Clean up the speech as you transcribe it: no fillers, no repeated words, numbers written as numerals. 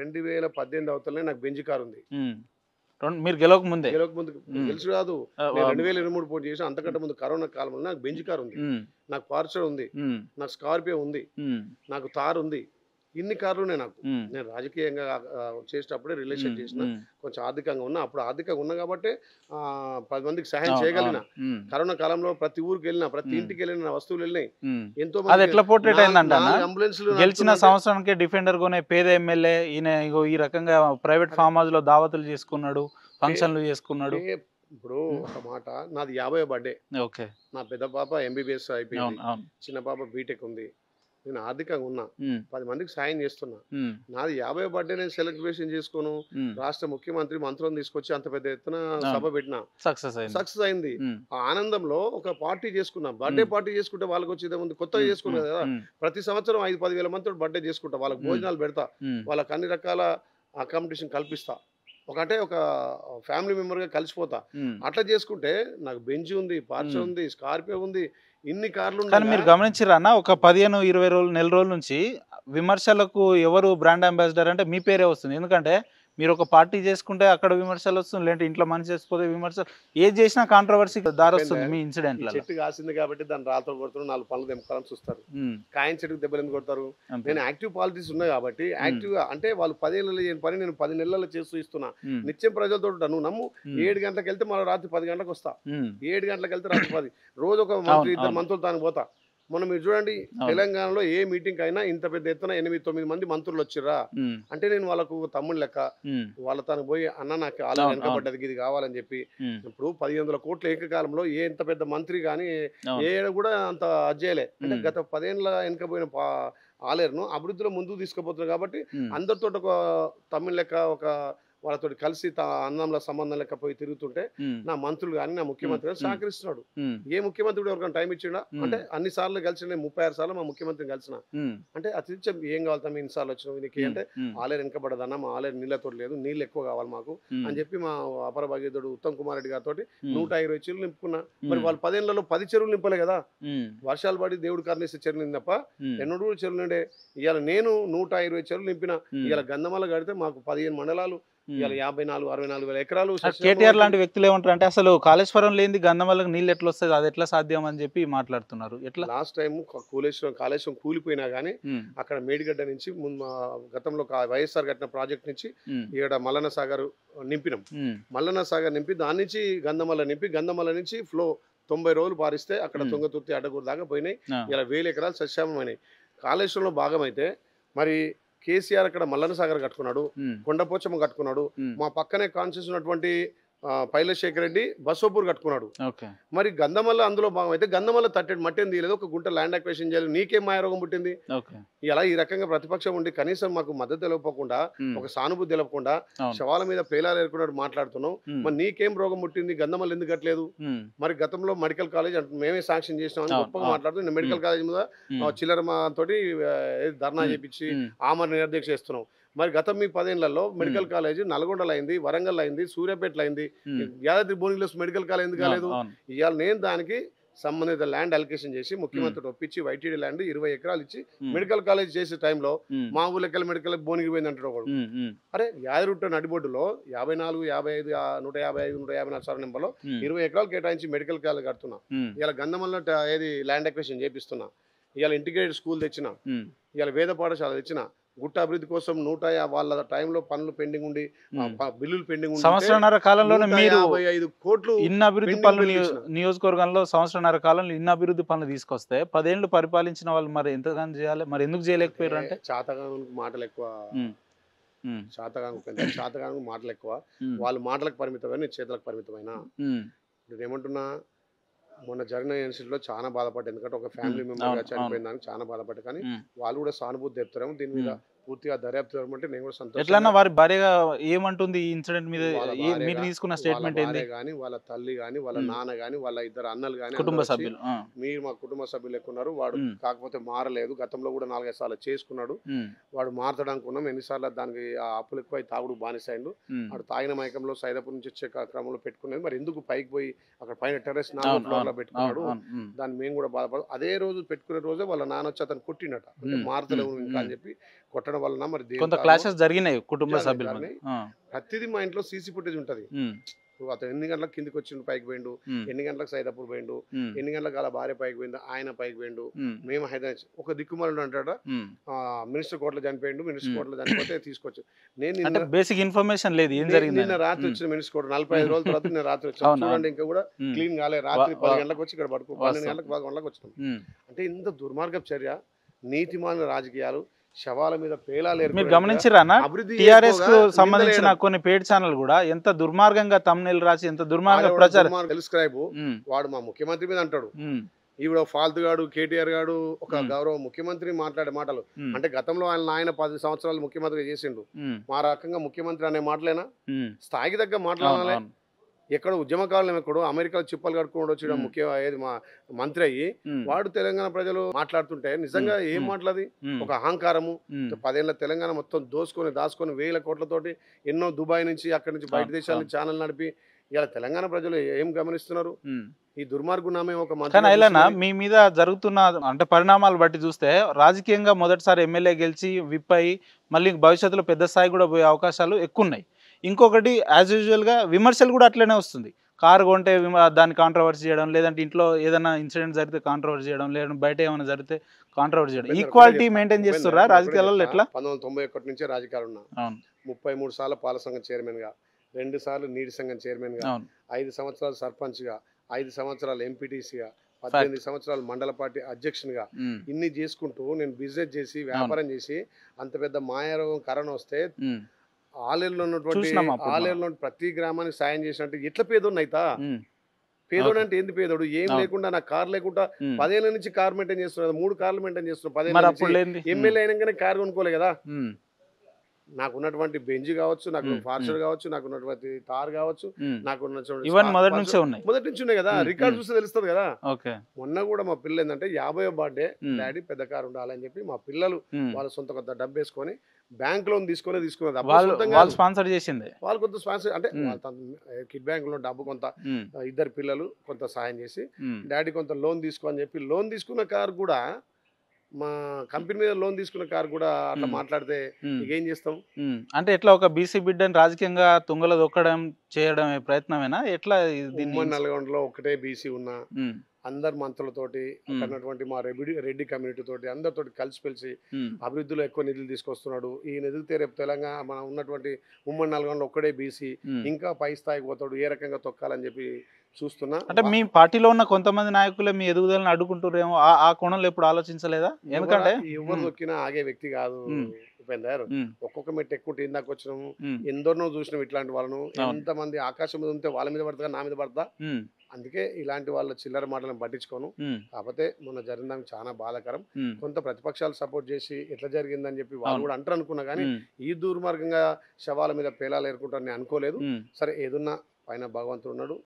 2018 అవతలనే నాకు Benz car ఉంది. మీరు గెలవక ముందే. గెలవక ముందు గెలుసు కాదు. నేను 2023 పోటీ చేసి అంతకంటే ముందు కరోనా కాలంలో నాకు బెంజ్ కార్ ఉంది. నాకు ఫార్చునర్ ఉంది. నాకు స్కార్పియో ఉంది. నాకు థార్ ఉంది. ఇన్ని కార్లు ఉన్నాయి నాకు. నేను రాజకీయంగా చేసేటప్పుడే రిలేషన్ చేసిన, కొంచెం ఆర్థికంగా ఉన్నా. అప్పుడు ఆర్థికంగా ఉన్నా కాబట్టి 10 మందికి సహాయం చేయగలిగిన. కరోనా కాలంలో ప్రతి ఊరికి వెళ్ళినా, ప్రతి ఇంటికి వెళ్ళిన వస్తువులు వెళ్ళినాయి. ఎంతో అంబులెన్స్లు గెలిచిన సంవత్సరానికి డిఫెండర్ కొనే పేద ఎమ్మెల్యే ఈయన ఈ రకంగా ప్రైవేట్ ఫామ్ హౌస్ లో దావతులు చేసుకున్నాడు, ఫంక్షన్లు చేసుకున్నాడు. ఇప్పుడు ఒక మాట, నాది 50వ బర్త్డే. ఓకే. నా పెద్ద పాప ఎంబీబీఎస్ అయిపోయింది, చిన్న పాప బీటెక్ ఉంది. నేను ఆర్థికంగా ఉన్నా, 10 మందికి సాయం చేస్తున్నా. నాది 50వ బర్త్డే నేను సెలబ్రేషన్ చేసుకోను. రాష్ట్ర ముఖ్యమంత్రి మంత్రులను తీసుకొచ్చి అంత పెద్ద ఎత్తున సభ పెట్టినా, సక్సెస్ అయింది. ఆ ఆనందంలో ఒక పార్టీ చేసుకున్నా. బర్త్డే పార్టీ చేసుకుంటే వాళ్ళకి వచ్చేదే ఉంది, కొత్తగా చేసుకున్నా కదా. ప్రతి సంవత్సరం 5-10 వేల మందితో బర్త్డే చేసుకుంటా. వాళ్ళకి భోజనాలు పెడతా, వాళ్ళకి అన్ని రకాల అకామిడేషన్ కల్పిస్తా. ఒక ఫ్యామిలీ మెంబర్గా కలిసిపోతా. అట్లా చేసుకుంటే నాకు బెంజ్ ఉంది, పార్చర్ ఉంది, స్కార్పియో ఉంది, ఇన్ని కార్లు. కానీ మీరు గమనించారా అన్న, ఒక 15-20 రోజులు, నెల రోజుల నుంచి విమర్శలకు ఎవరు బ్రాండ్ అంబాసిడర్ అంటే మీ పేరే వస్తుంది. ఎందుకంటే మీరు ఒక పార్టీ చేసుకుంటే అక్కడ విమర్శలు వస్తుంది, లేదంటే ఇంట్లో మనిషి చేసిపోతే విమర్శలు, ఏది చేసినా కాంట్రవర్సీ దారి వస్తుంది. మీ ఇన్సిడెంట్ చెట్టు కాసింది కాబట్టి దాన్ని రాతో కొడుతున్నారు, 4 పనులు తెంపుకోవాలని చూస్తారు. కాయన్ చెట్టుకు దెబ్బలు ఎందుకు కొడతారు? నేను యాక్టివ్ పాలిటిక్స్ ఉన్నాయి కాబట్టి యాక్టివ్ అంటే వాళ్ళు 10 ఏళ్ళలో చేయని పని నేను 10 నెలల్లో చేస్తూ ఇస్తున్నా. నిత్యం ప్రజలతో నువ్వు నమ్ము. 7 గంటలకు వెళ్తే మళ్ళీ రాత్రి 10 గంటలకు వస్తా. 7 గంటలకు వెళ్తే రాత్రి 10. రోజు ఒక మంత్రి, 2 మంత్రులు తాను పోతా. మనం మీరు చూడండి, తెలంగాణలో ఏ మీటింగ్ అయినా ఇంత పెద్ద ఎత్తున 8-9 మంది మంత్రులు వచ్చిర్రా అంటే నేను వాళ్ళకు తమ్ముడు లెక్క. వాళ్ళ తను పోయి అన్న నాకు ఆలయం వెనకబడ్డది, ఇది కావాలని చెప్పి. ఇప్పుడు 1500 కోట్ల ఏకకాలంలో ఏ ఎంత పెద్ద మంత్రి కానీ ఏ కూడా అంత అజ్జేయలే. అంటే గత 10 ఏళ్ళ వెనకపోయిన ఆలేరును అభివృద్ధిలో ముందుకు తీసుకుపోతున్నారు కాబట్టి అందరితో ఒక తమ్ముడు లెక్క, ఒక వాళ్ళతో కలిసి అన్నంలో సంబంధం లెక్క పోయి తిరుగుతుంటే నా మంత్రులు కానీ నా ముఖ్యమంత్రి కానీ సహకరిస్తున్నాడు. ఏ ముఖ్యమంత్రి కూడా ఎవరికైనా టైం ఇచ్చిండా అంటే అన్ని సార్లు కలిసి 36 సార్లు మా ముఖ్యమంత్రిని కలిసిన. అంటే అతి ఏం కావాలి తమ్మి ఇన్నిసార్లు వచ్చినావు దీనికి అంటే ఆలేరు వెనకబడ్డదన్న, మా ఆలేరు నీళ్ళతో లేదు, నీళ్ళు ఎక్కువ కావాలి మాకు అని చెప్పి మా అపర భగీరథుడు ఉత్తమ్ కుమార్ రెడ్డి గారితో 120 చెరువులు నింపుకున్నా. మరి వాళ్ళు 10 ఏళ్లలో 10 చెరువులు నింపలే కదా. వర్షాలు పడి దేవుడు కర్ణిస్తే చెరువులు నింది తప్ప ఎన్నడూ చెరువులు నిండే. ఇవాళ నేను 120 చెరువులు నింపిన. ఇవాళ గంధమల్ల కడితే మాకు 15 మండలాలు, ఇవాళ 54-64 వేల ఎకరాలు. కేటీఆర్ లాంటి వ్యక్తులు ఏమంటారు అంటే అసలు కాళేశ్వరం లేని గంధమల్లకు నీళ్ళు ఎట్లా వస్తుంది, అది ఎట్లా సాధ్యం అని చెప్పి మాట్లాడుతున్నారు. ఎట్లా లాస్ట్ టైం కాళేశ్వరం కూలిపోయినా గానీ అక్కడ మేడిగడ్డ నుంచి గతంలో వైఎస్ఆర్ కట్టిన ప్రాజెక్ట్ నుంచి ఇక్కడ మల్లన్న సాగర్ నింపినాం. మల్లన్న సాగర్ నింపి దాని నుంచి గంధమల్ల నింపి, గంధమల్ల నుంచి ఫ్లో 90 రోజులు పారిస్తే అక్కడ తుంగతుర్తి అడ్డగూరు దాకా పోయినాయి. ఇలా 1000 ఎకరాలు సస్యామమైనాయి. కాళేశ్వరంలో భాగమైతే మరి కేసీఆర్ అక్కడ మల్లన్న సాగర్ కట్టుకున్నాడు, కొండపోచమ్మ కట్టుకున్నాడు. మా పక్కనే కాన్షియస్ ఉన్నటువంటి పైలశేఖర్ రెడ్డి బసోపూర్ కట్టుకున్నాడు. మరి గంధమల్ల అందులో భాగం అయితే గంధమల్ల తట్టెడు మట్టేం తీయలేదు, ఒక గుంట ల్యాండ్ అక్వేషన్ చేయాలి. నీకేం మాయరోగం పుట్టింది? ఇలా ఈ రకంగా ప్రతిపక్షం ఉండి కనీసం మాకు మద్దతు తెలపకుండా, ఒక సానుభూతి తెలపకుండా శవాల మీద పేలాలు ఏర్కొన్నాడు మాట్లాడుతున్నావు. మరి నీకేం రోగం పుట్టింది? గంధమల్ల ఎందుకు కట్టలేదు? మరి గతంలో మెడికల్ కాలేజ్ మేమే శాంక్షన్ చేసినాం అని గొప్పగా మాట్లాడుతూ మెడికల్ కాలేజ్ మీద చిల్లర తోటి ధర్నా చేపించి ఆమరణ నిరాదీక్ష చేస్తున్నాం. మరి గత మీ 10 ఏళ్లలో మెడికల్ కాలేజ్ నల్గొండలో అయింది, వరంగల్ అయింది, సూర్యాపేటలో అయింది, యాదాద్రి భువనగిరిలో మెడికల్ కాలేజ్ ఎందుకు కాలేదు? ఇవాళ నేను దానికి సంబంధిత ల్యాండ్ అలికేషన్ చేసి ముఖ్యమంత్రి ఒప్పించి వైటీడీ ల్యాండ్ 20 ఎకరాలు ఇచ్చి మెడికల్ కాలేజ్ చేసే టైంలో మా ఊళ్ళకి మెడికల్ భువనగిరి పోయింది అంటాడు ఒకడు. అరే యాదరుట్ట నడిబొడ్డులో 54, 55, 155, 154 సార్ నెంబర్లో 20 ఎకరాలు కేటాయించి మెడికల్ కాలేజ్ కడుతున్నా. ఇలా గంధమల్ల ఏది ల్యాండ్ అక్వేషన్ చేపిస్తున్నా. ఇవాళ ఇంటిగ్రేటెడ్ స్కూల్ తెచ్చిన, ఇవాళ వేద పాఠశాల తెచ్చిన. గుట్ట అభివృద్ధి కోసం 150 వాళ్ళ టైంలో పనులు పెండింగ్ ఉండి, బిల్లులు పెండింగ్ ఉండి సంవత్సరాల కాలంలోనే మీరు 155 కోట్లు ఇన్ని అభివృద్ధి పనులు నియోజకవర్గంలో సంవత్సరాల కాలంలో ఇన్ని అభివృద్ధి పనులు తీసుకొస్తే 10 ఏళ్ళు పరిపాలించిన వాళ్ళు మరి ఎంతగానో చేయాలి, మరి ఎందుకు చేయలేకపోయారు? అంటే చాతగానికి మాటలు ఎక్కువ, చాతగానికి మాటలు ఎక్కువ. వాళ్ళు మాటలకు పరిమితమైన చేతులకు పరిమితమైన. నేనేమంటున్నా, మొన్న జరిగిన ఇన్సిడెంట్లో చాలా బాధపడ్డా. ఎందుకంటే ఒక ఫ్యామిలీ మెంబర్గా చనిపోయిన దానికి చాలా బాధపడ్డా. కానీ వాళ్ళు కూడా సానుభూతి చెప్తారేమో దీని మీద పూర్తిగా దర్యాప్తు జరగమంటే నేను కూడా సంతోషం. ఎట్లన్నా వారి భార్యగా ఏమంటుంది ఈ ఇన్సిడెంట్ మీద? మీరు తీసుకున్న స్టేట్మెంట్ ఏంది? కానీ వాళ్ళ తల్లి కానీ, వాళ్ళ నాన్న కానీ, వాళ్ళ 2 అన్నలు కానీ, కుటుంబ సభ్యులు, మీరు మా కుటుంబ సభ్యులు ఎక్కున్నారు. వాడు కాకపోతే మారలేదు, గతంలో కూడా 4-5 సార్లు చేసుకున్నాడు. వాడు మారతాడు అనుకున్నాం. ఎన్నిసార్లు దానికి ఆ అప్పులు ఎక్కువ తాగుడు బానిసైండు. వాడు తాగిన మైకంలో సైదాపూర్ నుంచి వచ్చే క్రమంలో పెట్టుకునేది. మరి ఎందుకు పైకి పోయి అక్కడ పైన టెర్రస్ 4వ ఫ్లోర్లో పెట్టుకున్నాడు? దాన్ని మేము కూడా బాధపడదు. అదే రోజు పెట్టుకునే రోజే వాళ్ళ నాన్న వచ్చి అతను కొట్టినట. అంటే మారతలేవు ఇంకా అని చెప్పి కొట్టడం ఉండడం వలన మరి దేని కొంత కారణమో క్లాషెస్ జరిగినాయి కుటుంబ జరిగినాయి, సభ్యుల మధ్య. జరిగినాయి. ప్రతిదీ మా ఇంట్లో సీసీ ఫుటేజ్ ఉంటది. ఇప్పుడు అతను ఎన్ని గంటలకు కిందికి వచ్చిండు పైకి పోయిండు, ఎన్ని గంటలకు సైదాపూర్ పోయిండు, ఎన్ని గంటలకు అలా భార్య పైకి పోయిండు, ఆయన పైకి పోయిండు, మేము హైదరాబాద్ ఒక దిక్కుమాలుడు అంటాడ మినిస్టర్ కోర్టులో చనిపోయిండు, మినిస్టర్ కోర్టులో చనిపోతే తీసుకొచ్చు. నేను అంటే బేసిక్ ఇన్ఫర్మేషన్ లేదు ఏం జరిగింది. నిన్న రాత్రి వచ్చిన మినిస్టర్ కోర్టు 45 రోజుల తర్వాత నేను రాత్రి వచ్చాను. చూడండి ఇంకా కూడా క్లీన్ కాలేదు. రాత్రి 10 గంటలకు వచ్చి ఇక్కడ పడుకో 12 గంటలకు 11 గంటలకు వచ్చినాం. అంటే ఇంత దుర్మార్గపు చర్య, నీతిమాలిన రాజకీయాలు, శవాల మీద పేలాలు మీరు గమనించారా? టిఆర్ఎస్ కు సంబంధించిన కొన్ని పేడ్ ఛానల్ కూడా ఎంత దుర్మార్గంగా తమ్నెల్ రాసి ఎంత దుర్మార్గ ప్రచారం. తెలుసుక్రైబ్ వాడు మా ముఖ్యమంత్రి మీద అంటాడు, ఈవిడ ఫాల్తుగాడు కేటీఆర్ గాడు ఒక గౌరవ ముఖ్యమంత్రి మాట్లాడే మాటలు. అంటే గతంలో ఆయన 10 సంవత్సరాలు ముఖ్యమంత్రిగా చేసిండు. మా రకంగా ముఖ్యమంత్రి అనే మాటలేనా? స్థాయికి తగ్గ మాట్లాడాలి. ఎక్కడ ఉద్యమకాలం ఎక్కడో అమెరికాలో చిప్పలు కట్టుకోవడం వచ్చి ముఖ్య ఏది మా మంత్రి అయ్యి వాడు తెలంగాణ ప్రజలు మాట్లాడుతుంటే నిజంగా ఏం మాట్లాది? ఒక అహంకారము. 10 ఏళ్ల తెలంగాణ మొత్తం దాచుకొని వేల కోట్లతోటి ఎన్నో దుబాయ్ నుంచి అక్కడి నుంచి బయట దేశాల నుంచి ఛానల్ నడిపి ఇలా తెలంగాణ ప్రజలు ఏం గమనిస్తున్నారు? ఈ దుర్మార్గునామే ఒక మీ మీద జరుగుతున్న అంటే పరిణామాలు బట్టి చూస్తే రాజకీయంగా మొదటిసారి ఎమ్మెల్యే గెలిచి విప్ అయ్యి మళ్ళీ భవిష్యత్తులో పెద్ద స్థాయి కూడా పోయే అవకాశాలు ఎక్కువ ఉన్నాయి. ఇంకొకటి యాజ్ యూజువల్గా విమర్శలు కూడా అట్లనే వస్తుంది. కారు కొంటే దాన్ని కాంట్రవర్సీ చేయడం, లేదంటే ఇంట్లో ఏదైనా ఇన్సిడెంట్ జరిగితే కాంట్రవర్సీ చేయడం, లేదంటే బయట ఏమైనా జరిగితే కాంట్రవర్సీ చేయడం. ఈక్వాలిటీ మెయింటైన్ చేస్తుర్రా రాజకీయాలలో? ఎట్లా? 1991 నుంచే రాజకీయాలు ఉన్నా. 33 సార్లు పాల సంఘం చైర్మన్ గా, 2 సార్లు నీటి సంఘం చైర్మన్ గా, 5 సంవత్సరాలు సర్పంచ్ గా, 5 సంవత్సరాలు ఎంపీటీసీగా, 18 సంవత్సరాలు మండల పార్టీ అధ్యక్షునిగా ఇన్ని చేసుకుంటూ నేను బిజినెస్ చేసి వ్యాపారం చేసి అంత పెద్ద మాయారోగం కరోనా వస్తే ఆలేరులో ఉన్నటువంటి ప్రతి గ్రామానికి సాయం చేసినట్టు ఎట్లా పేదోడు అయితా? పేదోడు అంటే ఏంది పేదోడు? ఏం లేకుండా నాకు కార్ లేకుండా 10 ఏళ్ల నుంచి కార్ మెయింటైన్ చేస్తున్నాడు, 3 కార్లు మెయింటైన్ చేస్తున్నాడు. 10 ఏళ్ళ నుంచి ఎమ్మెల్యే అయినాకనే కార్ కొనుక్కోలే కదా. నాకు ఉన్నటువంటి బెంజ్ కావచ్చు, నాకు ఫార్చునర్ కావచ్చు, నాకు ఉన్నటువంటి తార్ కావచ్చు, నాకు మొదటి నుంచి ఉన్నాయి కదా. రికార్డు చూస్తే తెలుస్తుంది కదా. మొన్న కూడా మా పిల్లలు ఏంటంటే 50వ బర్త్డే డాడీ పెద్ద కారు ఉండాలని చెప్పి మా పిల్లలు వాళ్ళ సొంత కొంత డబ్బు వేసుకొని బ్యాంక్ లోన్ తీసుకున్నది. స్పాన్సర్ చేసింది వాళ్ళు కొంత స్పాన్సర్ అంటే కిడ్ బ్యాంక్ లో డబ్బు కొంత 2 పిల్లలు కొంత సాయం చేసి డాడీ కొంత లోన్ తీసుకో అని చెప్పి లోన్ తీసుకున్న కారు కూడా మా కంపెనీ మీద లోన్ తీసుకున్న కారు కూడా అట్లా మాట్లాడితే ఏం చేస్తాం? అంటే ఎట్లా ఒక బీసీ బిడ్డని రాజకీయంగా తుంగలో దొక్కడం చేయడం ప్రయత్నమేనా? ఎట్లా? నల్గొండలో ఒకటే బీసీ ఉన్నా అందరు మంత్రులతోటి అక్కడటువంటి మా రెడ్డి కమ్యూనిటీ తోటి అందరితోటి కలిసిపెలిసి అభివృద్ధిలో ఎక్కువ నిధులు తీసుకొస్తున్నాడు. ఈ నిధులతో రేపు తెలంగాణ మనం ఉన్నటువంటి ఉమ్మడి నల్గొండలో ఒక్కడే బీసీ ఇంకా పై స్థాయికి పోతాడు, ఏ రకంగా తొక్కాలని చెప్పి చూస్తున్నా. అంటే మీ పార్టీలో ఉన్న కొంతమంది నాయకులే మీ ఎదుగుదలను అడ్డుకుంటారేమో, ఆ కోణంలో ఎప్పుడు ఆలోచించలేదా? ఎందుకంటే ఎవరు దొక్కినా ఆగే వ్యక్తి కాదు ఉపేందర్. ఒక్కొక్క మెట్టు ఎక్కువ ఇందాక వచ్చినాము, ఎందరినో చూసినాం ఇట్లాంటి వాళ్ళను. ఎంతమంది ఆకాశం మీద ఉంటే వాళ్ళ మీద పడతా, నా మీద పడతా. అందుకే ఇలాంటి వాళ్ళ చిల్లర మాటలను పట్టించుకోను. కాకపోతే మొన్న జరిగిన చాలా బాధాకరం. కొంత ప్రతిపక్షాలు సపోర్ట్ చేసి ఎట్లా జరిగిందని చెప్పి వాళ్ళు కూడా అంటారు అనుకున్నా కానీ ఈ దుర్మార్గంగా శవాల మీద పేలాలు ఏరుకుంటారని అనుకోలేదు. సరే ఏదున్నా పైన భగవంతుడు ఉన్నాడు.